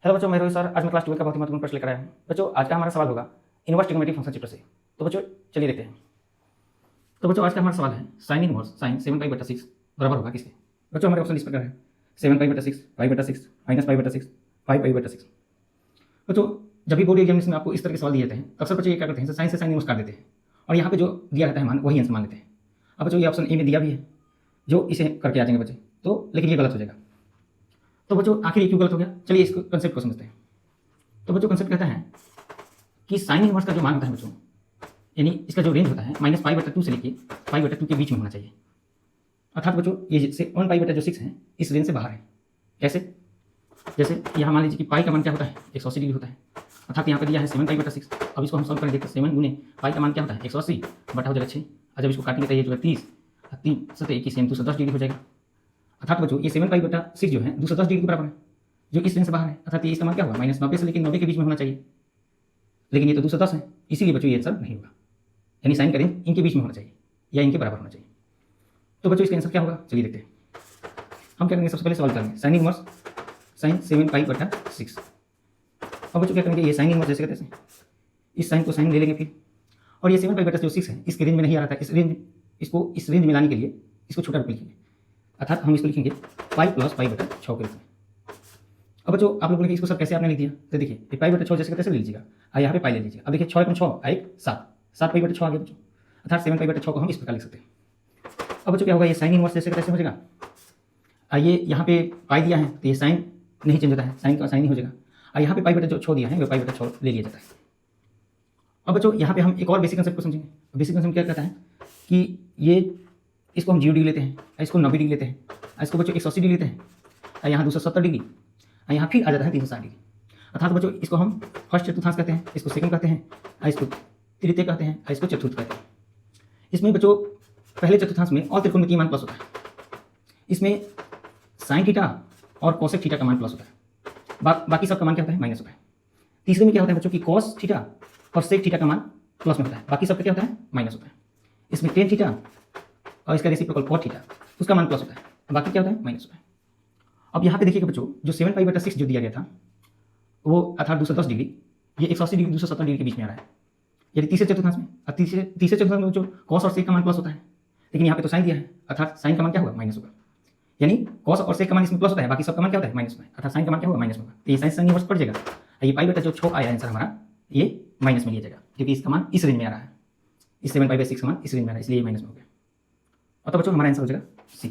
Hello बच्चों, मैं Rohit sir. आज मैं क्लास 12 का बहुत ही महत्वपूर्ण प्रश्न लेकर आया हूँ। बच्चों, आज का हमारा सवाल होगा इनवर्स ट्रिग्नोमेट्रिक फंक्शन चैप्टर से। तो बच्चों चलिए देखते हैं। तो बच्चों आज का हमारा सवाल है साइन इनवर्स साइन 7π/6 बराबर होगा किसके। बच्चों हमारे ऑप्शन इस प्रकार है 7π/6, π/6, -π/6, 5π/6। बच्चों जब भी बोर्ड एग्जामिनेशन में आपको इस तरह के सवाल दिए जाते हैं अक्सर बच्चों ये क्या करते हैं, साइन से साइन इनवर्स काट देते हैं और यहाँ पे जो दिया रहता है मान वही आंसर मान लेते हैं। अब बच्चों ये ऑप्शन ए में दिया भी है जो इसे करके आ जाएंगे बच्चे, तो लेकिन ये गलत हो जाएगा। तो बच्चों आखिर ये क्यों गलत हो गया, चलिए इस कंसेप्ट को समझते हैं। तो बच्चों कंसेप्ट कहता है कि साइन इनवर्स का जो मान होता है बच्चों, यानी इसका जो रेंज होता है -π/2 से लेके π/2 के बीच में होना चाहिए। अर्थात बच्चों ये से 1π/6 है इस रेंज से बाहर है। कैसे? जैसे यहाँ मान लीजिए कि पाई का मान क्या होता है 180 डिग्री होता है, अर्थात यहाँ पे दिया है 7π/6। अब इसको हम सॉल्व करेंगे तो 7 गुने पाई का मान क्या होता है 180 बटा हो जाएगा 6, और जब इसको काटेंगे तो ये जो है 30, 3 7 21 210 डिग्री हो जाएगा। अर्थात बच्चों ये 7π/6 जो है 210 डिग्री के बराबर है, जो इस रेंज से बाहर है। अर्थात ये इसका मान क्या होगा -90 से लेकर 90 के बीच में होना चाहिए, लेकिन ये तो 210 है, इसीलिए बच्चों ये आंसर नहीं होगा। यानी साइन का रेंज इनके बीच में होना चाहिए या इनके बराबर होना चाहिए। तो बच्चों इसका आंसर क्या होगा, चलिए देखते हैं। हम क्या करेंगे, सबसे पहले सवाल करेंगे साइन इनवर्स साइन 7π/6। अब बच्चों क्या करेंगे, ये साइन इनवर्स जैसे कहते हैं इस साइन को साइन ले लेंगे फिर, और ये 7π/6 है इसके रेंज में नहीं आ रहा था, इस रेंज में लाने के लिए इसको छोटा रूप लिखेंगे। अर्थात हम इसको लिखेंगे पाई प्लस π/6 के रूप में। अब बच्चों आप लोग बोलेंगे इसको सर कैसे आपने लिख दिया, तो देखिए ये π/6 जैसे कैसे ले लीजिएगा, यहाँ पे पाई ले लीजिए। अब देखिए 6 × 6 1 7π/6 आ गया बच्चों, अर्थात 7π/6 को हम इस प्रकार लिख सकते हैं। अब बच्चों क्या होगा, ये साइन इनवर्स जैसे कैसे हो जाएगा, ये यहाँ पे पाई दिया है तो ये साइन नहीं चेंज होता है, साइन का साइन ही हो जाएगा, और यहाँ पे π/6 दिया है वो π/6 ले लिया जाता है। अब बच्चों यहाँ पे हम एक और बेसिक कंसेप्ट को समझेंगे। बेसिक कंसेप्ट क्या कहता है कि ये इसको हम 0 डिग्री लेते हैं, इसको 90 डिग्री लेते हैं, इसको बच्चों 180 डिग्री लेते हैं, और यहाँ 270 डिग्री, और यहाँ फिर आ जाता है 360 डिग्री। अर्थात बच्चों इसको हम फर्स्ट चतुर्थांश कहते हैं, इसको सेकंड कहते हैं, इसको तृतीय कहते हैं, इसको चतुर्थ कहते हैं। इसमें बच्चों पहले चतुर्थांश में और त्रिकोणमितीय मान प्लस होता है, इसमें साइन थीटा और कोसेक थीटा का मान प्लस होता है, बाकी सब का मान क्या होता है माइनस होता है। तीसरे में क्या होता है बच्चों की कॉस थीटा और सेक थीटा का मान प्लस में होता है, बाकी सब का क्या होता है माइनस होता है। इसमें टेन थीटा और इसका रेसिप्रोकल कॉट थीटा उसका मान प्लस होता है, बाकी क्या होता है माइनस होता है। अब यहाँ पे देखिएगा बच्चों जो 7π/6 जो दिया गया था वो अर्थात 210 डिग्री, ये 180 डिग्री 270 डिग्री के बीच में आ रहा है, यानी तीसरे चतुर्थांश में। और तीसरे चतुर्थांश में जो कॉस और सेक का मान प्लस होता है, लेकिन यहाँ पे तो साइन दिया है, अर्थात साइन का मान क्या होगा माइनस होगा। यानी कॉस और सेक का मान इसमें प्लस होता है, बाकी सब का मान क्या होता है माइनस होता है, अर्थात साइन का मान क्या होगा माइनस होगा। तो ये साइन इनवर्स पड़ जाएगा, ये π/6 आया आंसर हमारा ये माइनस में लिया जाएगा, क्योंकि इसका मान इस रेंज में आ रहा है, इस 7π/6 का मान इस रेंज में आ रहा है, इसलिए ये माइनस में हो गया। और तो बच्चों हमारा आंसर हो जाएगा सी।